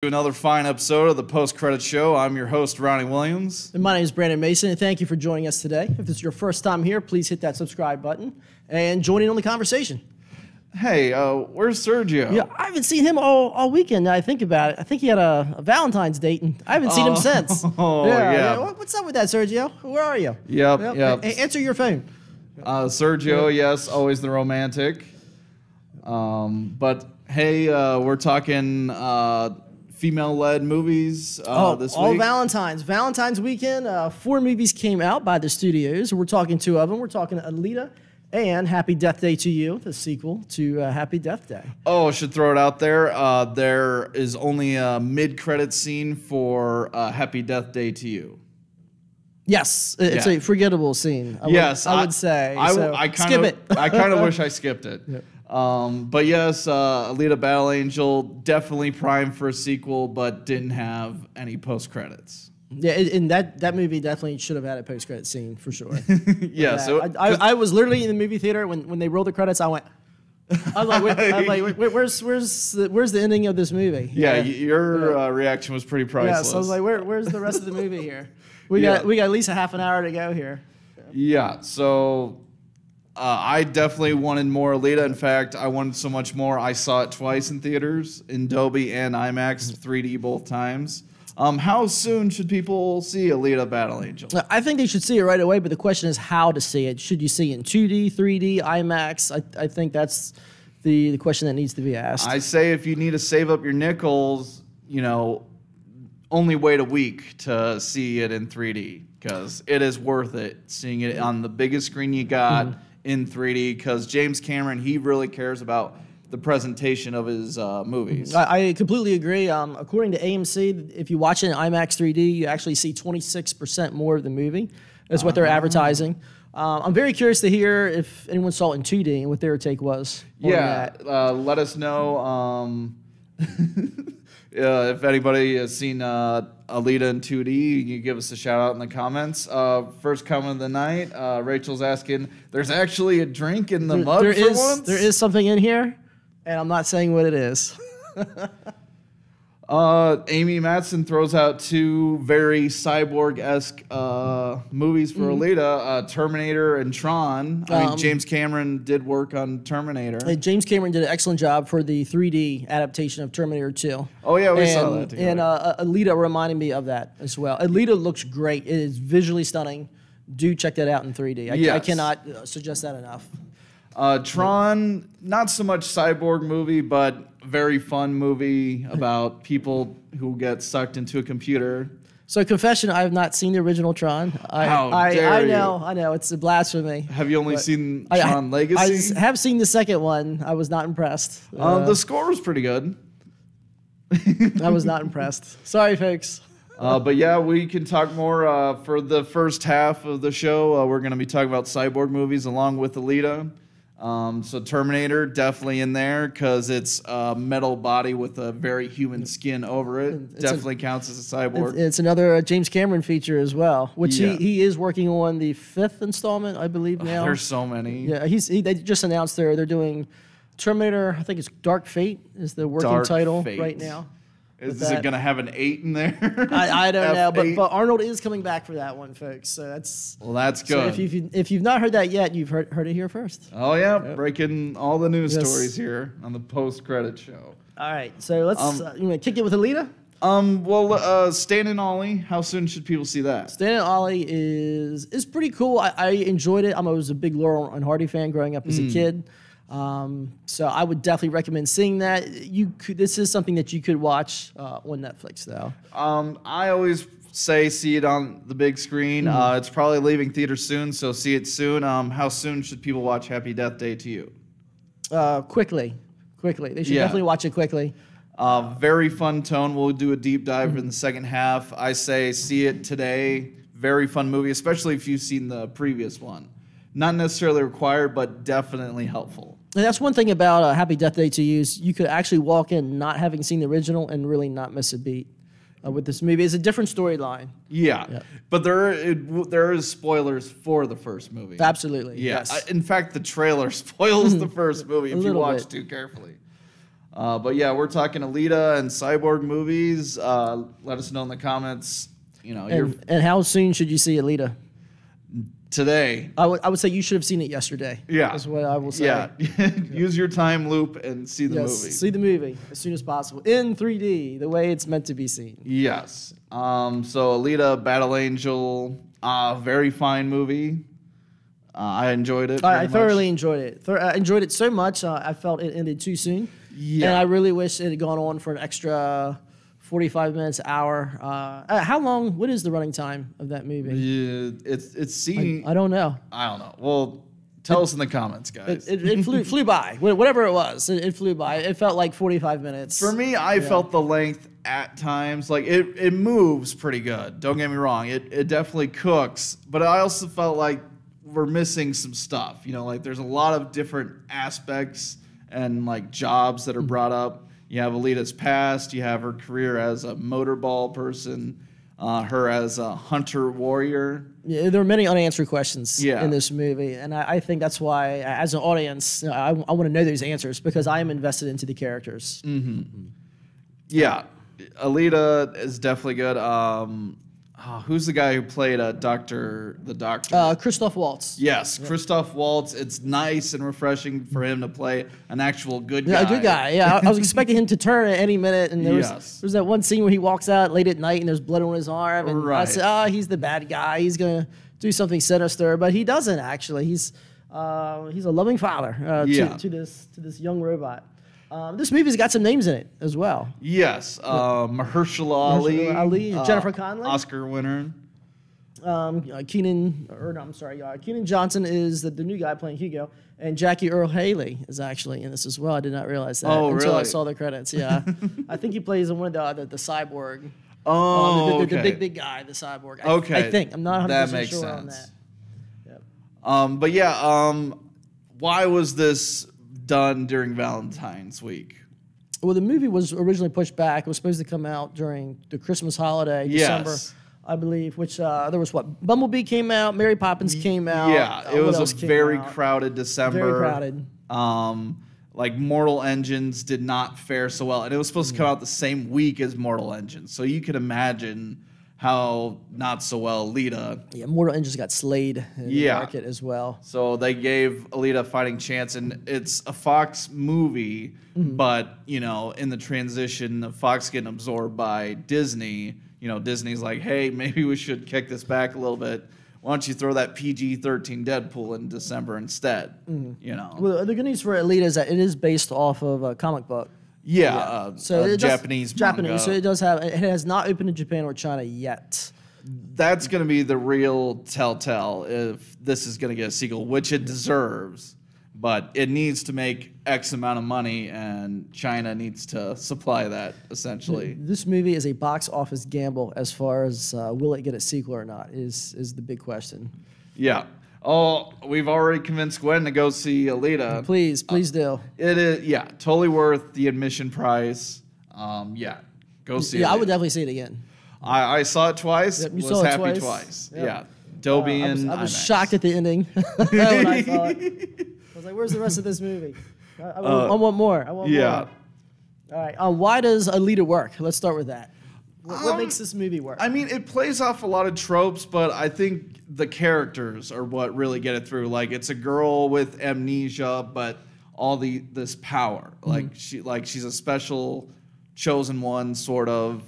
To another fine episode of the Post-Credit Show. I'm your host, Ronnie Williams. And my name is Brandon Mason, and thank you for joining us today. If this is your first time here, please hit that subscribe button and join in on the conversation. Hey, where's Sergio? Yeah, I haven't seen him all weekend. Now I think about it. I think he had a Valentine's date, and I haven't seen him since. Oh, yeah. What's up with that, Sergio? Where are you? Yep. Answer your phone. Sergio, yes, always the romantic. But hey, we're talking female-led movies this week. All Valentine's weekend. 4 movies came out by the studios. We're talking 2 of them. We're talking Alita and Happy Death Day to You, the sequel to Happy Death Day. Oh, I should throw it out there. There is only a mid-credit scene for Happy Death Day to You. Yes, it's a forgettable scene. I would say. Skip it. I kind of wish I skipped it. Yep. But yes, Alita Battle Angel definitely primed for a sequel, but didn't have any post credits. Yeah, and that movie definitely should have had a post credit scene for sure. Yeah, so I was literally in the movie theater when they rolled the credits. I was like, where's the ending of this movie? Yeah, your reaction was pretty priceless. Yeah, so I was like, where's the rest of the movie here? We got at least a half an hour to go here. Yeah, so. I definitely wanted more Alita. In fact, I wanted so much more. I saw it twice in theaters, in Dolby and IMAX, 3D both times. How soon should people see Alita Battle Angel? I think they should see it right away, but the question is how to see it. Should you see it in 2D, 3D, IMAX? I think that's the question that needs to be asked. I say if you need to save up your nickels, only wait a week to see it in 3D, because it is worth it seeing it on the biggest screen you got. In 3D, because James Cameron, he really cares about the presentation of his movies. I completely agree. According to AMC, if you watch it in IMAX 3D, you actually see 26% more of the movie. That's what they're advertising. I'm very curious to hear if anyone saw it in 2D and what their take was. Yeah, let us know. If anybody has seen Alita in 2D, you give us a shout out in the comments. First comment of the night, Rachel's asking, there's actually a drink in the mug for once? There is something in here, and I'm not saying what it is. Amy Matson throws out 2 very Cyborg-esque movies for Alita, Terminator and Tron. James Cameron did work on Terminator. James Cameron did an excellent job for the 3D adaptation of Terminator 2. Oh, yeah, we saw that together. And Alita reminded me of that as well. Alita looks great. It is visually stunning. Do check that out in 3D. I cannot suggest that enough. Tron, not so much cyborg movie, but very fun movie about people who get sucked into a computer. So confession, I have not seen the original Tron. How dare you? I know, it's a blasphemy. Have you only seen Tron Legacy? I have seen the second one. I was not impressed. The score was pretty good. I was not impressed. Sorry, folks. But yeah, we can talk more for the first half of the show. We're going to be talking about cyborg movies along with Alita. So Terminator definitely in there because it's a metal body with a very human skin over it. Definitely counts as a cyborg. It's another James Cameron feature as well, which he is working on the 5th installment, I believe now. There's so many. Yeah, they just announced they're doing Terminator. I think it's Dark Fate is the working title right now. Is it going to have an 8 in there? I don't know, but Arnold is coming back for that one, folks. So that's good. So if you've not heard that yet, you've heard it here first. Oh yeah, breaking all the news stories here on the post-credit show. All right, so let's you want to kick it with Alita? Stan and Ollie. How soon should people see that? Stan and Ollie is pretty cool. I enjoyed it. I was a big Laurel and Hardy fan growing up as a kid. So I would definitely recommend seeing that. This is something that you could watch on Netflix, though. I always say see it on the big screen. It's probably leaving theaters soon, so see it soon. How soon should people watch Happy Death Day to You? Quickly. They should definitely watch it quickly. Very fun tone. We'll do a deep dive in the second half. I say see it today. Very fun movie, especially if you've seen the previous one. Not necessarily required, but definitely helpful. And that's one thing about Happy Death Day to You is you could actually walk in not having seen the original and really not miss a beat with this movie. It's a different storyline. Yeah. But there is spoilers for the first movie. Absolutely. Yeah. Yes. In fact, the trailer spoils the first movie if you watch too carefully. But yeah, we're talking Alita and Cyborg movies. Let us know in the comments. You know, And how soon should you see Alita? Today. I would say you should have seen it yesterday. Yeah. That's what I will say. Yeah. Use your time loop and see the movie. See the movie as soon as possible in 3D, the way it's meant to be seen. Yes. So Alita, Battle Angel, very fine movie. I enjoyed it. I thoroughly enjoyed it. I enjoyed it so much, I felt it ended too soon. Yeah. And I really wish it had gone on for an extra 45 minutes, hour. How long? What is the running time of that movie? Yeah, it's seen. I don't know. I don't know. Well, tell us in the comments, guys. It flew by. Whatever it was, it flew by. It felt like 45 minutes. For me, I felt the length at times. Like it moves pretty good. Don't get me wrong. It definitely cooks. But I also felt like we're missing some stuff. You know, like there's a lot of different aspects and like jobs that are brought up. You have Alita's past. You have her career as a motorball person. Her as a hunter warrior. Yeah, there are many unanswered questions Yeah. in this movie, and I think that's why, as an audience, I want to know those answers because I am invested into the characters. Yeah, Alita is definitely good. Who's the guy who played the doctor? Christoph Waltz. Yes, Christoph Waltz. It's nice and refreshing for him to play an actual good guy. Yeah, a good guy. Yeah, I was expecting him to turn at any minute, and there was that one scene where he walks out late at night and there's blood on his arm, and I said, he's the bad guy. He's gonna do something sinister, but he doesn't actually. He's a loving father to this young robot. This movie's got some names in it as well. Yes, Mahershala Ali, Jennifer Connelly, Oscar winner. Keenan Johnson is the new guy playing Hugo, and Jackie Earle Haley is actually in this as well. I did not realize that until I saw the credits. Yeah, I think he plays one of the Cyborg. Oh, the big guy, the Cyborg. Okay, I think I'm not 100% sure on sense. that. Yep. But yeah, why was this done during Valentine's week? Well, the movie was originally pushed back. It was supposed to come out during the Christmas holiday, December, I believe, which there was Bumblebee came out, Mary Poppins came out. Yeah, it was a very crowded December. Very crowded. Like Mortal Engines did not fare so well. And it was supposed to come out the same week as Mortal Engines. So you could imagine how not so well Alita. Yeah, Mortal Engines got slayed in the market as well. So they gave Alita a fighting chance, and it's a Fox movie, but you know, in the transition of Fox getting absorbed by Disney, you know, Disney's like, hey, maybe we should kick this back a little bit. Why don't you throw that PG-13 Deadpool in December instead? You know. Well, the good news for Alita is that it is based off of a comic book. So Japanese manga. So it has not opened in Japan or China yet. That's going to be the real telltale if this is going to get a sequel, which it deserves. But it needs to make X amount of money, and China needs to supply that, essentially. This movie is a box office gamble as far as will it get a sequel or not is the big question. Yeah. Oh, we've already convinced Gwen to go see Alita. Please do. It is, totally worth the admission price. Go see it. Yeah, I would definitely see it again. I saw it twice. Yep, was happy twice. Yep. Yeah. Dolby and I was IMAX. shocked at the ending when I saw it. I was like, where's the rest of this movie? I want more. I want more. All right. Why does Alita work? Let's start with that. What makes this movie work? I mean, it plays off a lot of tropes, but I think the characters are what really get it through. Like, it's a girl with amnesia, but all this power. Like she's a special chosen one, sort of.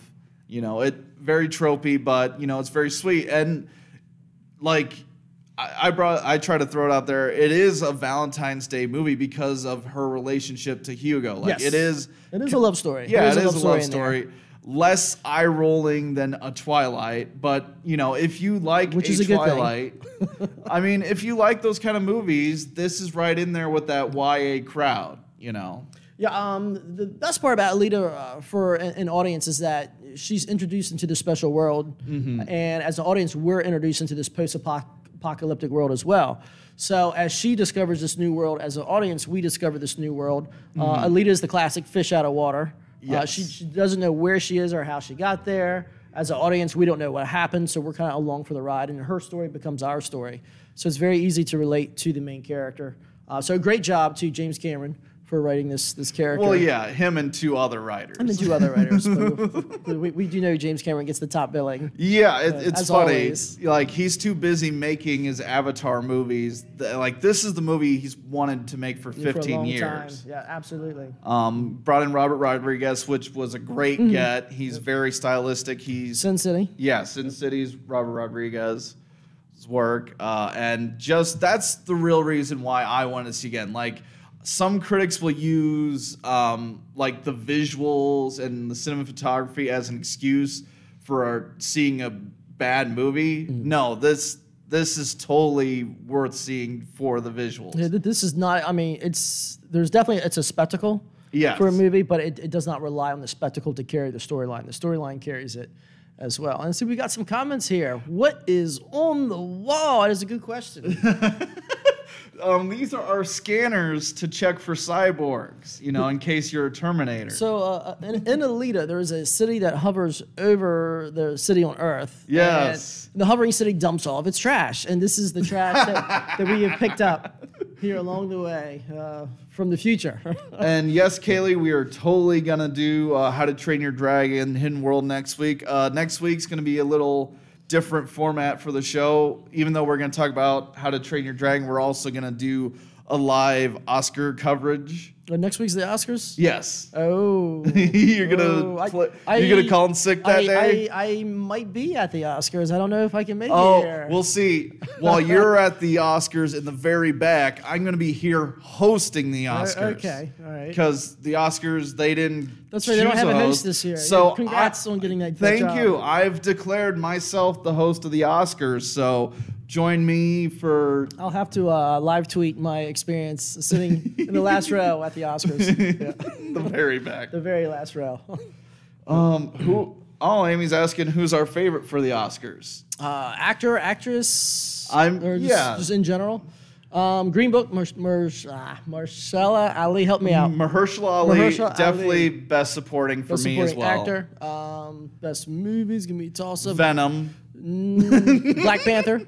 You know, it very tropey, but you know, it's very sweet. And like, I try to throw it out there. It is a Valentine's Day movie because of her relationship to Hugo. Like, yes. It is a love story. Yeah, it is a love story. Less eye-rolling than a Twilight, but, you know, if you like Twilight, I mean, if you like those kind of movies, this is right in there with that YA crowd, you know? Yeah, the best part about Alita for an audience is that she's introduced into the special world, and as an audience, we're introduced into this post-apocalyptic world as well. So as she discovers this new world, as an audience, we discover this new world. Alita is the classic fish out of water. Yes. She doesn't know where she is or how she got there. As an audience, we don't know what happened, so we're kind of along for the ride, and her story becomes our story. So it's very easy to relate to the main character. So great job to James Cameron for writing this character. Well, yeah, him and 2 other writers. And then 2 other writers. But we do know James Cameron gets the top billing. Yeah, it's as funny. always. Like, he's too busy making his Avatar movies. Like, this is the movie he's wanted to make for 15 for a long years. time. Yeah, absolutely. Brought in Robert Rodriguez, which was a great get. He's very stylistic. He's Sin City. Yeah, Sin City's Robert Rodriguez's work, and just that's the real reason why I want to see again. Like, some critics will use like the visuals and the cinematography as an excuse for seeing a bad movie. No, this is totally worth seeing for the visuals. Yeah, this is not. I mean, it's a spectacle Yes. for a movie, but it does not rely on the spectacle to carry the storyline. The storyline carries it as well. And so we got some comments here. What is on the wall? That is a good question. These are our scanners to check for cyborgs, in case you're a Terminator. So in Alita, there is a city that hovers over the city on Earth. Yes. And the hovering city dumps all of its trash. And this is the trash that we have picked up here along the way from the future. And yes, Kaylee, we are totally going to do How to Train Your Dragon Hidden World next week. Next week's going to be a little different format for the show. Even though we're going to talk about How to Train Your Dragon, we're also going to do a live Oscar coverage. Next week's the Oscars? Yes. Oh. You're gonna call in sick that day? I might be at the Oscars. I don't know if I can make it here. We'll see. While you're at the Oscars in the very back, I'm gonna be here hosting the Oscars. Okay, all right. Because the Oscars, they didn't. That's right. They don't have a host this year. So yeah, congrats on getting that. Thank job. you. I've declared myself the host of the Oscars. So join me for. I'll have to live tweet my experience sitting in the last row at the Oscars. Yeah. the very back. The very last row. Amy's asking who's our favorite for the Oscars. Actor, actress. Or just in general. Green Book, Mahershala Ali, help me out. Mahershala Ali, definitely best supporting for me as well. Actor. Best movies, give me a toss-up. Venom. Black Panther.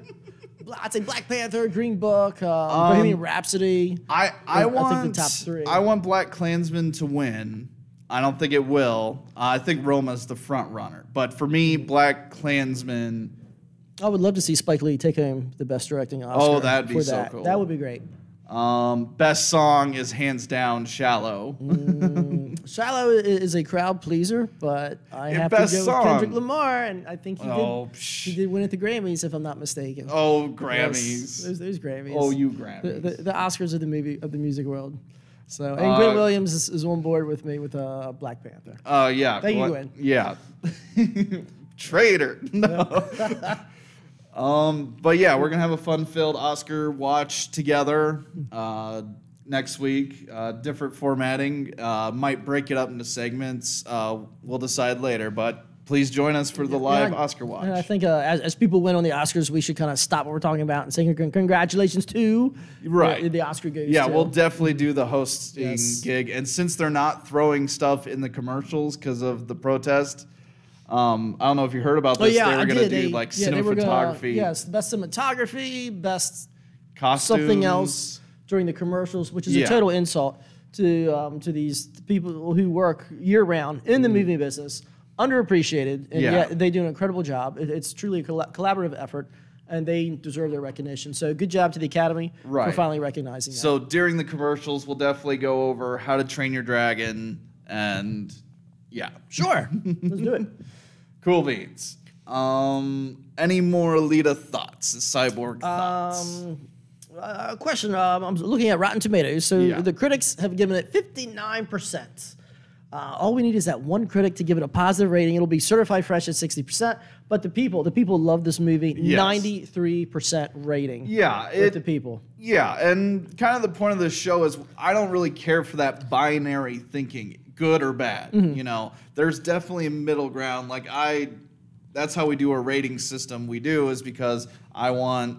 I'd say Black Panther, Green Book, Bohemian Rhapsody. I think the top 3. I want Black Klansman to win. I don't think it will. I think Roma's the front runner. But for me, Black Klansman. I would love to see Spike Lee take home the best directing Oscar. Oh, that'd be so cool. That would be great. Best song is hands down "Shallow." Shallow is a crowd pleaser, but I have to go with Kendrick Lamar, and I think he did win at the Grammys, if I'm not mistaken. Oh, Grammys! Yes, those Grammys. Oh, you Grammys! The Oscars of the music world. So, and Gwen Williams is on board with me with Black Panther. Yeah. Thank you, Gwen. Yeah. Traitor. No. But yeah, we're gonna have a fun-filled Oscar watch together next week. Different formatting. Might break it up into segments. We'll decide later, but please join us for the live Oscar watch. And I think as people win on the Oscars, we should kind of stop what we're talking about and say congratulations to the Oscar goes. Yeah, we'll definitely do the hosting gig. And since they're not throwing stuff in the commercials because of the protest. I don't know if you heard about this. They were going to do cinematography. Best cinematography, best costumes, something else during the commercials, which is a total insult to these people who work year round in the movie business, underappreciated, and yet they do an incredible job. It's truly a collaborative effort, and they deserve their recognition. So good job to the Academy for finally recognizing that. So during the commercials, we'll definitely go over How to Train Your Dragon and. Yeah. Sure. Let's do it. Cool beans. Any more Alita thoughts? Cyborg thoughts? Question. I'm looking at Rotten Tomatoes. So the critics have given it 59%. All we need is that one critic to give it a positive rating. It'll be certified fresh at 60%. But the people love this movie. 93% rating. Yeah. With the people. Yeah. And kind of the point of this show is I don't really care for that binary thinking. Good or bad, there's definitely a middle ground. That's how we do our rating system. We do is because I want,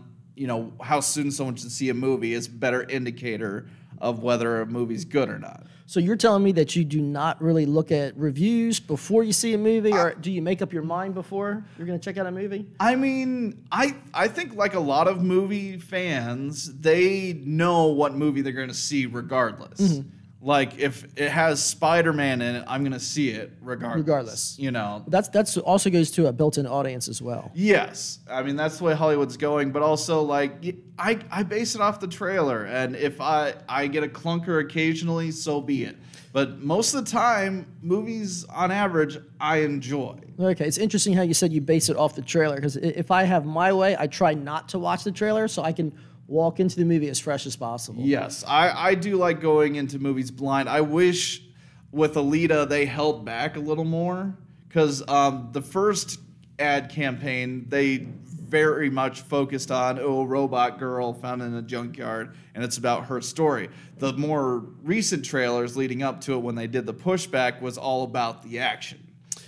how soon someone should see a movie is a better indicator of whether a movie's good or not. So you're telling me that you do not really look at reviews before you see a movie, or do you make up your mind before you're going to check out a movie? I mean, I think like a lot of movie fans, they know what movie they're going to see regardless. Like, if it has Spider-Man in it, I'm going to see it regardless. You know? That's also goes to a built-in audience as well. Yes. I mean, that's the way Hollywood's going. But also, like, I base it off the trailer. And if I get a clunker occasionally, so be it. But most of the time, movies, on average, I enjoy. Okay, it's interesting how you said you base it off the trailer. Because if I have my way, I try not to watch the trailer so I can walk into the movie as fresh as possible. Yes, I do like going into movies blind. I wish with Alita they held back a little more, because the first ad campaign, they very much focused on, robot girl found in a junkyard, and it's about her story. The more recent trailers leading up to it, when they did the pushback, was all about the action.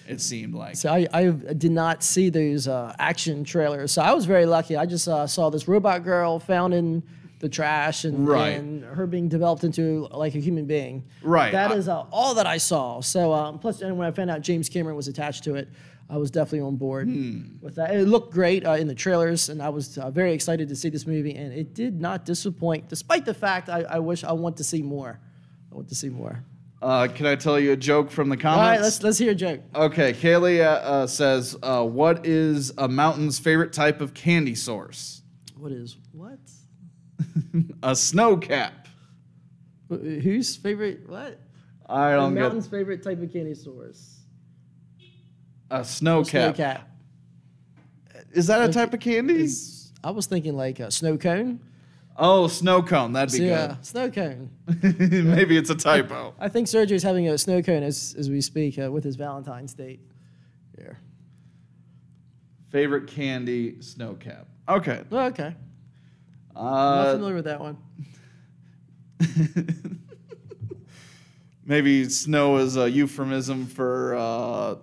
It seemed like. So I did not see those action trailers. So I was very lucky. I just saw this robot girl found in the trash and her being developed into like a human being. Right. That is all that I saw. So plus, and when I found out James Cameron was attached to it, I was definitely on board with that. It looked great in the trailers, and I was very excited to see this movie, and it did not disappoint, despite the fact I want to see more. I want to see more. Can I tell you a joke from the comments? All right, let's hear a joke. Okay, Kaylee says, what is a mountain's favorite type of candy source? What is what? A snow cap. Whose favorite what? I don't get. Mountain's favorite type of candy source. A snow cap. Snow cap. Is that a type of candy? I was thinking like a snow cone. Oh, snow cone. That'd be Yeah, snow cone. good. Maybe it's a typo. I think Sergio's having a snow cone as we speak with his Valentine's date. Yeah. Favorite candy, snow cap. Okay. Oh, okay. I'm not familiar with that one. Maybe snow is a euphemism for,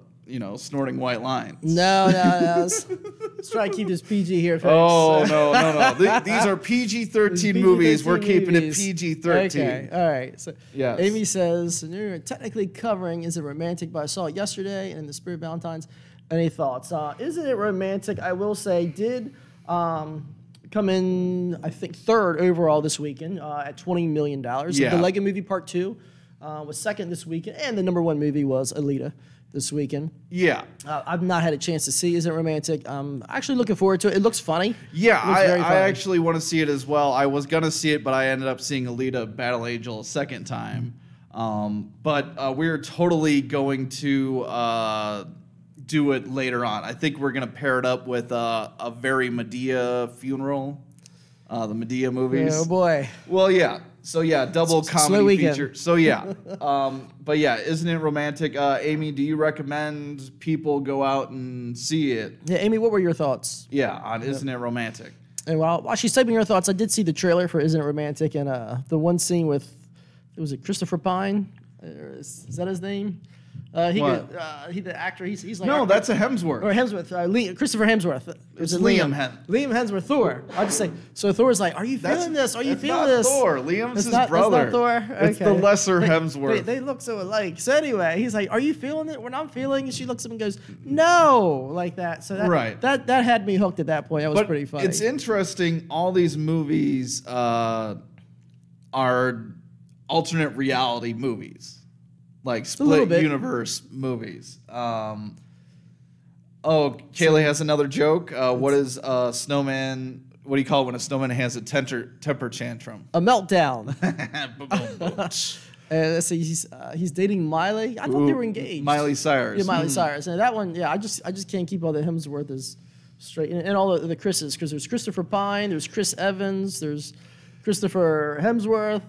snorting white lines. No. Let's try to keep this PG here, folks. Oh, no. These are PG-13 movies. We're keeping it PG-13. Okay, all right. So yes. Amy says, you're technically covering Is It Romantic, but I saw it yesterday and in the spirit of Valentine's. Any thoughts? Isn't It Romantic, I will say, did come in, I think, third overall this weekend at $20 million. Yeah. The Lego Movie Part 2 was second this weekend, and the number one movie was Alita this weekend. Yeah. I've not had a chance to see Is It Romantic. I'm actually looking forward to it. It looks funny. Yeah, It looks I actually want to see it as well. I was going to see it, but I ended up seeing Alita Battle Angel a second time. But we're totally going to do it later on. I think we're going to pair it up with a very Medea funeral, the Medea movies. Oh, boy. Well, yeah. So, yeah, double comedy feature. So, yeah. But, yeah, Isn't It Romantic? Amy, do you recommend people go out and see it? Yeah, Amy, what were your thoughts? Yeah, on Isn't It Romantic? And while she's typing her thoughts, I did see the trailer for Isn't It Romantic, and the one scene with, was it Christopher Pine? Is that his name? The actor. He's like no, that's a Hemsworth. Or Hemsworth. Christopher Hemsworth. It's Liam Hemsworth. Thor. I'll just say. So Thor's like, "Are you feeling this? Are you feeling this?" this? Thor. Liam's his It's brother. not Thor. Okay. It's the lesser Hemsworth. They look so alike. So anyway, he's like, "Are you feeling it? When I'm feeling it," she looks at him and goes, "No," like that. So that had me hooked at that point. That was pretty funny. It's interesting. All these movies are alternate reality movies. Like split universe movies. Kaylee has another joke. What is a snowman? What do you call it when a snowman has a temper tantrum? A meltdown. Let's see. He's dating Miley. I thought they were engaged. Miley Cyrus. Yeah, Miley Cyrus. And that one, yeah, I just can't keep all the Hemsworths straight. And all the Chris's, because there's Christopher Pine, there's Chris Evans, there's Christopher Hemsworth.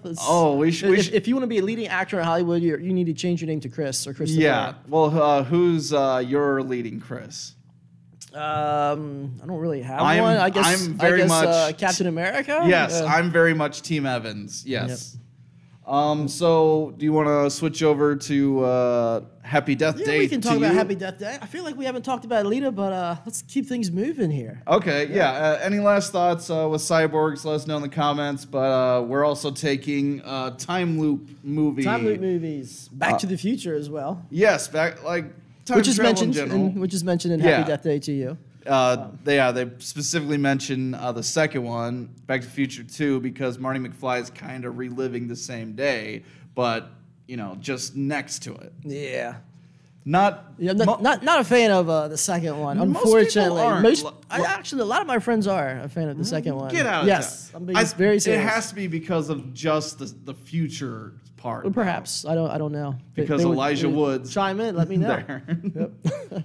If you want to be a leading actor in Hollywood, you need to change your name to Chris or Christopher. Yeah. Well, who's your leading Chris? I don't really have one. I guess much Captain America. Yes, I'm very much Team Evans. Yes. Yep. So do you want to switch over to Happy Death Day? Yeah, we can talk about Happy Death Day. I feel like we haven't talked about Alita, but let's keep things moving here. Okay, yeah. Any last thoughts with Cyborgs? Let us know in the comments. But we're also taking time loop movie. Time loop movies. Back to the Future as well. Yes, time which is travel mentioned in Happy Death Day to you. They specifically mention the second one, Back to the Future 2, because Marty McFly is kind of reliving the same day. but just next to it. Yeah. Not Not a fan of the second one, Most unfortunately. people aren't. Actually, a lot of my friends are a fan of the second one. Get out of yes, town. I'm being very serious. It has to be because of just the future part. Well, perhaps I don't know. Because Elijah Woods chime in, let me know. Yep.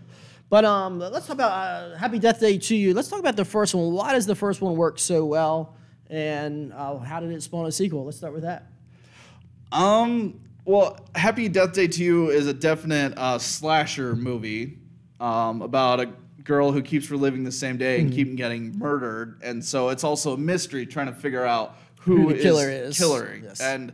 But let's talk about Happy Death Day to You. Let's talk about the first one. Why does the first one work so well, and how did it spawn a sequel? Let's start with that. Well, Happy Death Day to You is a definite slasher movie about a girl who keeps reliving the same day and keep getting murdered, and so it's also a mystery trying to figure out who the killer is. Killering. Yes. And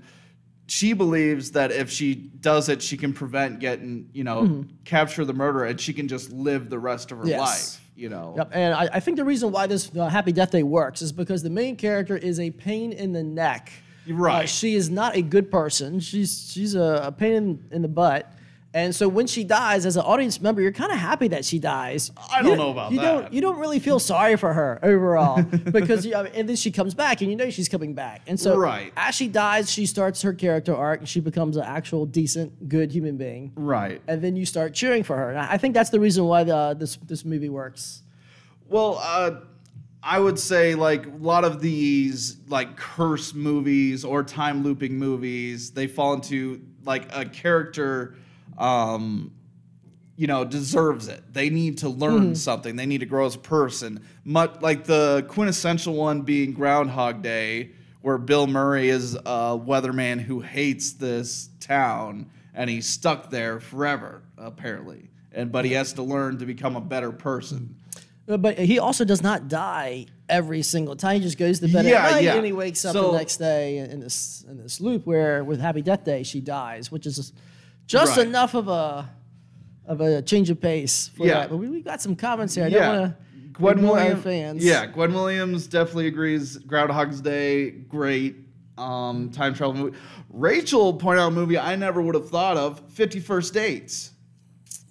she believes that if she does it, she can prevent getting, capture the murderer, and she can just live the rest of her life. Yep. And I think the reason why this Happy Death Day works is because the main character is a pain in the neck. Right. She is not a good person. She's a pain in the butt. And so when she dies, as an audience member, you're kind of happy that she dies. I don't know about that. You don't really feel sorry for her overall because and then she comes back, and she's coming back. And so as she dies, she starts her character arc, and she becomes an actual decent, good human being. Right. And then you start cheering for her. And I think that's the reason why this movie works. Well, I would say like a lot of these like curse movies or time looping movies, they fall into like a character, deserves it. They need to learn something. They need to grow as a person. Like the quintessential one being Groundhog Day, where Bill Murray is a weatherman who hates this town and he's stuck there forever, apparently. But he has to learn to become a better person. But he also does not die every single time. He just goes to bed at night and he wakes up the next day in this loop where with Happy Death Day she dies, which is just enough of a change of pace for that. But we got some comments here. I don't want to ignore our fans. Yeah, Gwen Williams definitely agrees. Groundhog's Day, great time travel movie. Rachel pointed out a movie I never would have thought of, 50 First Dates.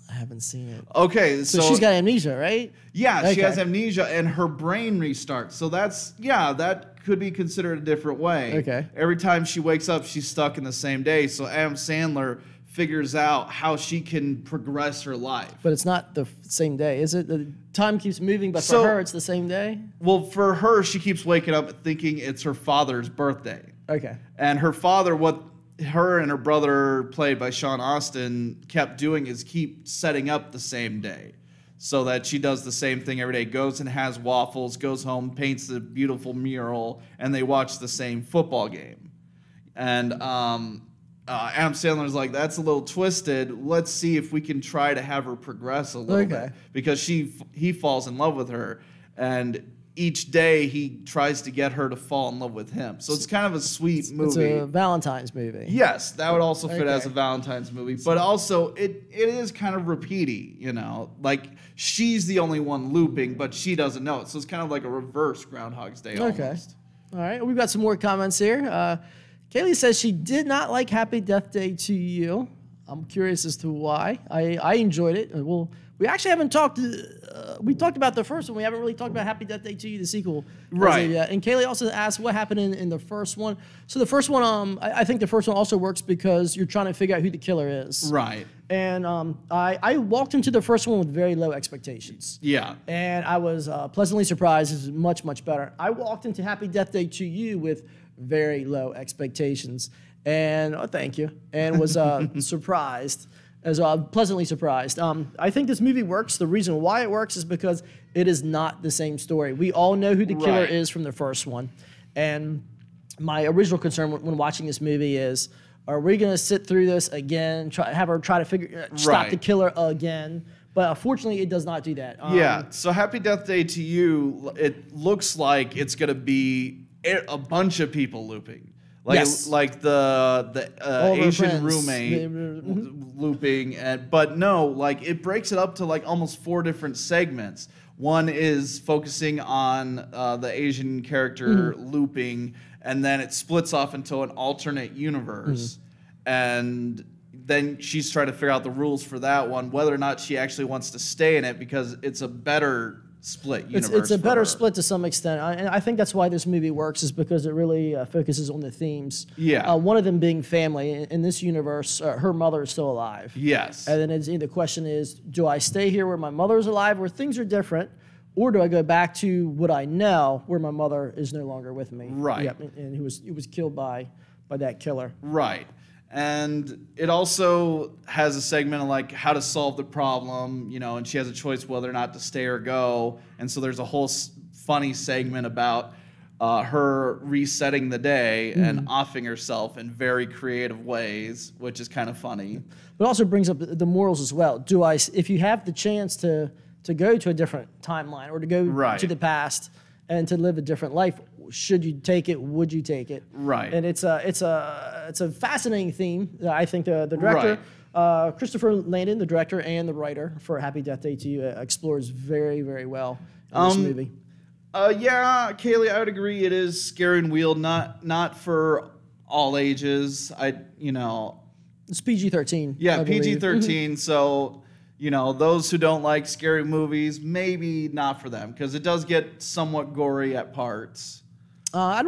I haven't seen it. Okay, so she's got amnesia, right? Yeah, she has amnesia and her brain restarts. So that could be considered a different way. Okay. Every time she wakes up, she's stuck in the same day. So Adam Sandler figures out how she can progress her life. But it's not the same day, is it? The time keeps moving, but for her, it's the same day? Well, for her, she keeps waking up thinking it's her father's birthday. Okay. And her father, what her and her brother, played by Sean Astin, kept doing is keep setting up the same day so that she does the same thing every day, goes and has waffles, goes home, paints a beautiful mural, and they watch the same football game. And Adam Sandler's like, that's a little twisted. Let's see if we can try to have her progress a little bit. Because he falls in love with her, and each day he tries to get her to fall in love with him. So it's kind of a sweet movie. It's a Valentine's movie. Yes, that would also fit as a Valentine's movie. But also, it is kind of repeaty, Like, she's the only one looping, but she doesn't know it. So it's kind of like a reverse Groundhog's Day almost. All right, we've got some more comments here. Kaylee says she did not like Happy Death Day to You. I'm curious as to why. I enjoyed it. We actually haven't talked. We talked about the first one. We haven't really talked about Happy Death Day to You, the sequel. Right. And Kaylee also asked what happened in the first one. So the first one, I think the first one also works because you're trying to figure out who the killer is. Right. And I walked into the first one with very low expectations. Yeah. And I was pleasantly surprised. It was much, much better. I walked into Happy Death Day to You with very low expectations. And thank you. And was surprised. As pleasantly surprised. I think this movie works. The reason why it works is because it is not the same story. We all know who the killer is from the first one. And my original concern when watching this movie is, are we going to sit through this again, have her try to stop the killer again? But unfortunately, it does not do that. So Happy Death Day to You, it looks like it's going to be a bunch of people looping. Like the Asian roommate looping, but no, like it breaks it up to like almost 4 different segments. One is focusing on the Asian character looping, and then it splits off into an alternate universe, and then she's trying to figure out the rules for that one, whether or not she actually wants to stay in it because it's a better split universe. It's a for better her. split to some extent, and I think that's why this movie works, is because it really focuses on the themes. Yeah. One of them being family. In this universe, her mother is still alive. Yes. And then the question is, do I stay here where my mother is alive, where things are different, or do I go back to what I know, where my mother is no longer with me? Right. Yep, and he was killed by that killer. Right. And it also has a segment of like how to solve the problem, you know, and she has a choice whether or not to stay or go. And so there's a whole funny segment about her resetting the day and offing herself in very creative ways, which is kind of funny. But it also brings up the morals as well. If you have the chance to go to a different timeline or to go Right. to the past and to live a different life, should you take it? Would you take it? Right. And it's a fascinating theme. I think the director, Christopher Landon, the director and the writer for Happy Death Day to You, explores very, very well in this movie. Yeah, Kaylee, I would agree. It is scary and weird, not for all ages. It's PG-13. Yeah, I believe. PG-13. So, you know, those who don't like scary movies, maybe not for them, because it does get somewhat gory at parts. I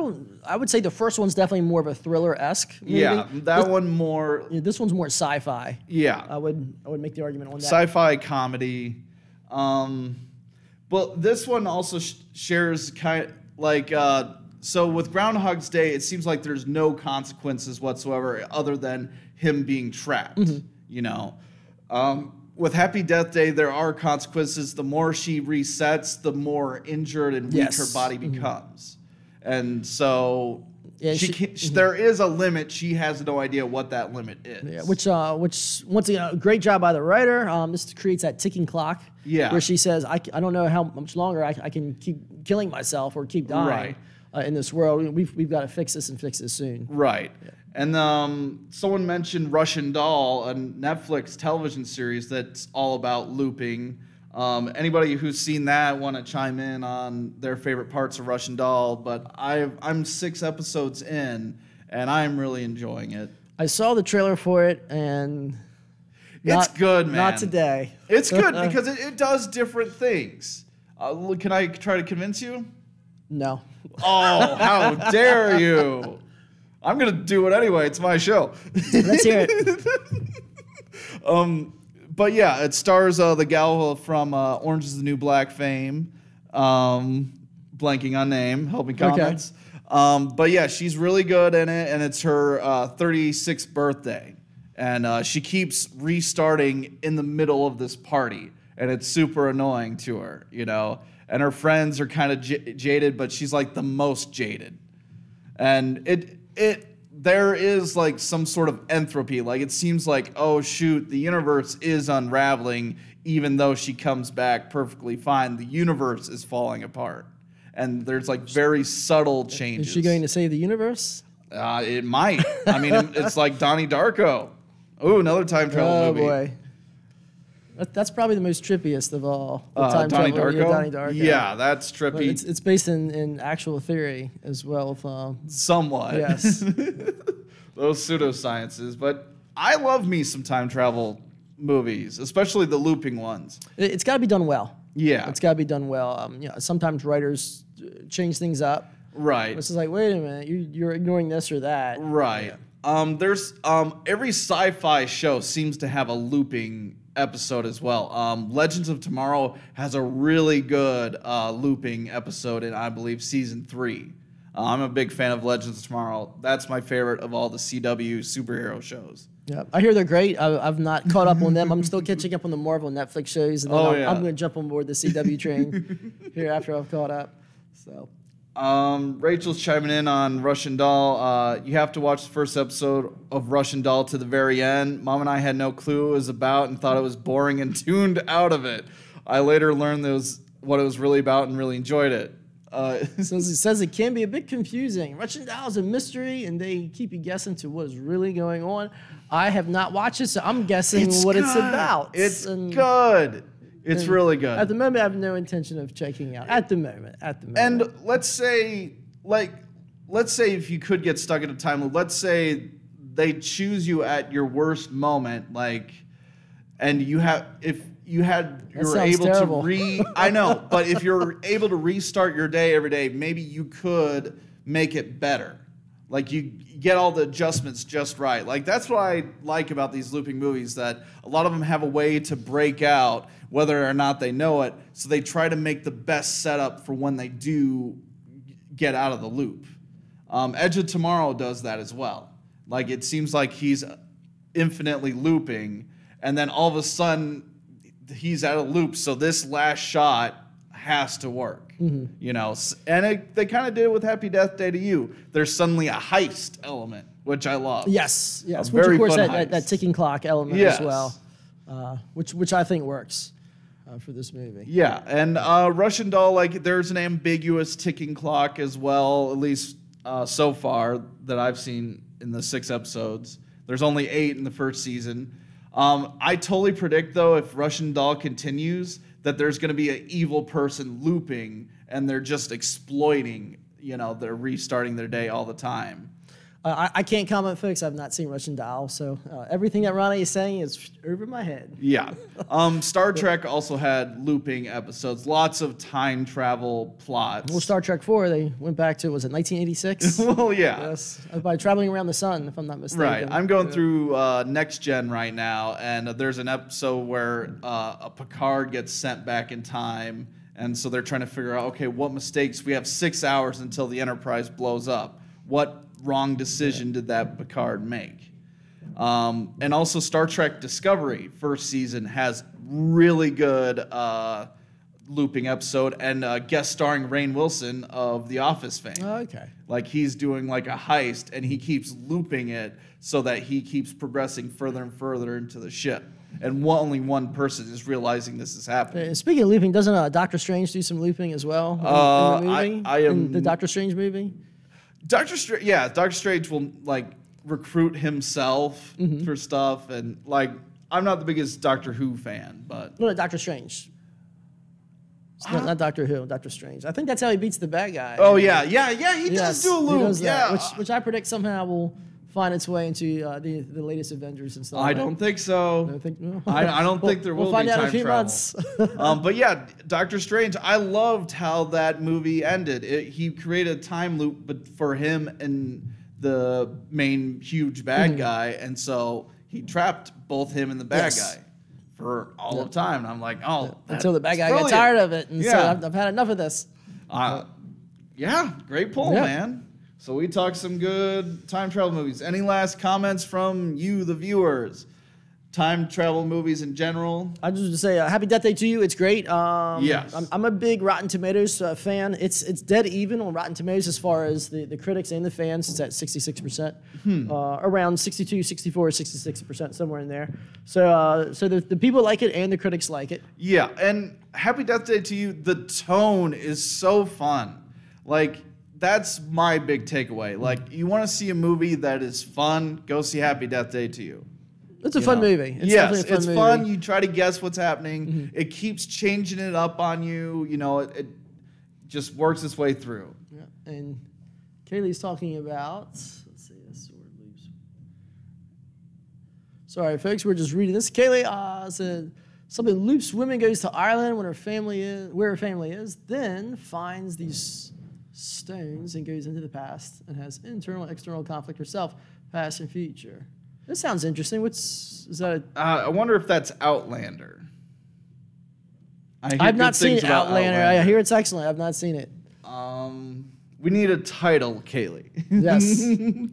would say the first one's definitely more of a thriller-esque movie. Yeah, that one more. This one's more sci-fi. Yeah, I would make the argument on that. sci-fi comedy. But this one also shares so with Groundhog's Day, it seems like there's no consequences whatsoever other than him being trapped. You know, with Happy Death Day, there are consequences. The more she resets, the more injured and weak her body becomes. And so there is a limit. She has no idea what that limit is. Yeah, which once again, a great job by the writer. This creates that ticking clock. Yeah. Where she says, I don't know how much longer I can keep killing myself or keep dying in this world. We've got to fix this and fix this soon. Right. Yeah. And someone mentioned Russian Doll, a Netflix television series that's all about looping. Anybody who's seen that want to chime in on their favorite parts of Russian Doll, but I'm 6 episodes in, and I'm really enjoying it. I saw the trailer for it, and it's good, man. Not today. It's good because it does different things. Can I try to convince you? No. Oh, how dare you! I'm going to do it anyway. It's my show. Let's hear it. But yeah, it stars the gal from Orange is the New Black fame. Blanking on name, help me comments. Okay. But yeah, she's really good in it, and it's her 36th birthday. And she keeps restarting in the middle of this party, and it's super annoying to her, you know. And her friends are kind of jaded, but she's like the most jaded. And there is like some sort of entropy. Like it seems like, oh shoot, the universe is unraveling, even though she comes back perfectly fine. The universe is falling apart. And there's like very subtle changes. Is she going to save the universe? It might. I mean, it's like Donnie Darko. Oh, another time travel movie. Oh boy. That's probably the most trippiest of all. Donnie Darko? Yeah, Donnie Darko. Yeah, that's trippy. But it's based in actual theory as well. Somewhat. Yes. Those pseudosciences. But I love me some time travel movies, especially the looping ones. It's got to be done well. Yeah. It's got to be done well. Sometimes writers change things up. Right. It's just like, wait a minute, you're ignoring this or that. Right. There's every sci-fi show seems to have a looping episode as well. Legends of Tomorrow has a really good looping episode in, I believe, season 3. I'm a big fan of Legends of Tomorrow. That's my favorite of all the CW superhero shows. Yeah, I hear they're great. I've not caught up on them. I'm still catching up on the Marvel Netflix shows, and then I'm going to jump on board the CW train here after I've caught up. So. Rachel's chiming in on Russian Doll. You have to watch the first episode of Russian Doll to the very end. Mom and I had no clue what it was about and thought it was boring and tuned out of it. I later learned what it was really about and really enjoyed it. Says it can be a bit confusing. Russian Doll is a mystery, and they keep you guessing to what is really going on. I have not watched it, so I'm guessing it's about. It's good. It's really good. At the moment, I have no intention of checking out. At the moment. And let's say if you could get stuck in a time loop, let's say they choose you at your worst moment, and if you were sounds able terrible. to I know, but if you're able to restart your day every day, maybe you could make it better. Like you get all the adjustments just right. Like that's what I like about these looping movies, that a lot of them have a way to break out whether or not they know it. So they try to make the best setup for when they do get out of the loop. Edge of Tomorrow does that as well. Like it seems like he's infinitely looping, and then all of a sudden he's out of loop. So this last shot has to work. You know, and they kind of did it with Happy Death Day to You. There's suddenly a heist element, which I love. Yes. A Which very of course fun that heist. ticking clock element Yes. as well, which I think works for this movie. Yeah, and Russian Doll, like there's an ambiguous ticking clock as well, at least so far that I've seen in the 6 episodes. There's only 8 in the first season. I totally predict though, if Russian Doll continues, that there's going to be an evil person looping, and they're just exploiting. You know, they're restarting their day all the time. I can't comment, folks. I've not seen Russian Doll, so everything that Ronnie is saying is over my head. Yeah. Star Trek also had looping episodes, lots of time travel plots. Well, Star Trek 4, they went back to, was it 1986? Well, yeah. Yes, by traveling around the sun, if I'm not mistaken. Right. I'm going through Next Gen right now, and there's an episode where a Picard gets sent back in time, and so they're trying to figure out, okay, what mistakes? We have 6 hours until the Enterprise blows up. What wrong decision did that Picard make? And also Star Trek Discovery, first season, has really good looping episode, and guest starring Rainn Wilson of The Office fame. Oh, okay. Like he's doing like a heist, and he keeps looping it so that he keeps progressing further and further into the ship. And only one person is realizing this is happening. Speaking of looping, doesn't Doctor Strange do some looping as well in the movie? In the Doctor Strange movie? Doctor Strange will like recruit himself for stuff, and like I'm not the biggest Doctor Who fan, but No, Doctor Strange. It's not Doctor Who, Doctor Strange. I think that's how he beats the bad guy. oh yeah, he does do a he loop, does that, yeah. which I predict somehow will find its way into the latest Avengers and stuff. I don't think so. I don't think there will we'll find be out in time a few travel. months. But yeah, Doctor Strange, I loved how that movie ended. He created a time loop, but for him and the main huge bad guy, and so he trapped both him and the bad guy for all of time. And I'm like, Until the bad guy brilliant. got tired of it and Yeah. said, I've had enough of this. Yeah, great pull, Yep. man. So we talked some good time travel movies. Any last comments from you, the viewers? Time travel movies in general? I just want to say, Happy Death Day to you. It's great. Yes. I'm a big Rotten Tomatoes fan. It's dead even on Rotten Tomatoes as far as the critics and the fans. It's at 66%, around 62, 64, 66%, somewhere in there. So the people like it and the critics like it. Yeah, and Happy Death Day to You, the tone is so fun. Like, that's my big takeaway. Like, you want to see a movie that is fun, go see Happy Death Day to You. It's a fun movie. It's yes, definitely a it's fun fun. movie. You try to guess what's happening. It keeps changing it up on you. You know, it just works its way through. Yeah. And Kaylee's talking about, let's see, this word leaves. Sorry, folks, we're just reading this. Kaylee said, something loops women, goes to Ireland where her family is, then finds these stones and goes into the past and has internal and external conflict herself, past and future. This sounds interesting. Is that? I wonder if that's Outlander. I've not seen Outlander. I hear it's excellent. I've not seen it. We need a title, Kaylee. Yes.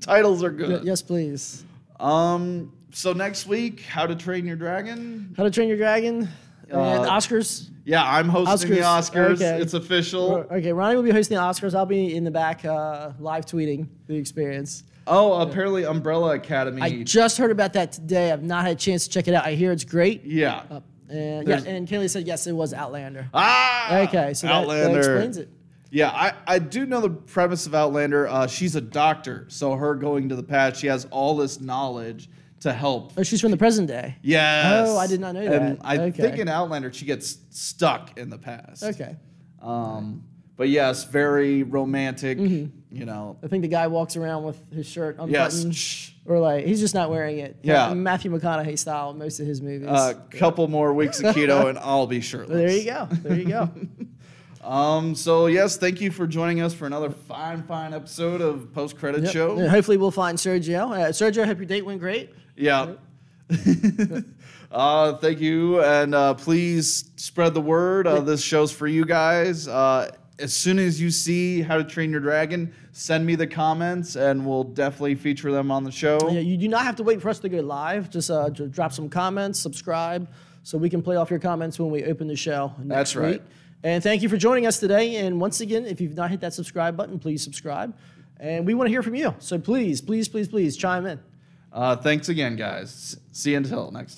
Titles are good. Yes, please. So next week, How to Train Your Dragon. How to Train Your Dragon and Oscars. Yeah, I'm hosting the Oscars. Okay. It's official. Okay, Ronnie will be hosting the Oscars. I'll be in the back live tweeting the experience. Oh, apparently Umbrella Academy. I just heard about that today. I've not had a chance to check it out. I hear it's great. Yeah. And Kaylee said, yes, it was Outlander. Okay, so Outlander. that explains it. Yeah, I do know the premise of Outlander. She's a doctor, so her going to the past, she has all this knowledge to help. Oh, she's from the present day. Yes. Oh, I did not know and that. I think in Outlander, she gets stuck in the past. Okay. But yes, very romantic. You know. I think the guy walks around with his shirt unbuttoned. Yes. Or like he's just not wearing it. Yeah. Matthew McConaughey style in most of his movies. Couple more weeks of keto and I'll be shirtless. There you go. There you go. So yes, thank you for joining us for another fine episode of Post Credit Show. And hopefully we'll find Sergio. Sergio, I hope your date went great. Yeah. Thank you, and please spread the word. This show's for you guys. As soon as you see How to Train Your Dragon, send me the comments, and we'll definitely feature them on the show. Yeah, you do not have to wait for us to go live. Just drop some comments, subscribe, so we can play off your comments when we open the show next That's right. week. And thank you for joining us today. And once again, if you've not hit that subscribe button, please subscribe. And we want to hear from you. So please chime in. Thanks again, guys. See you until next time.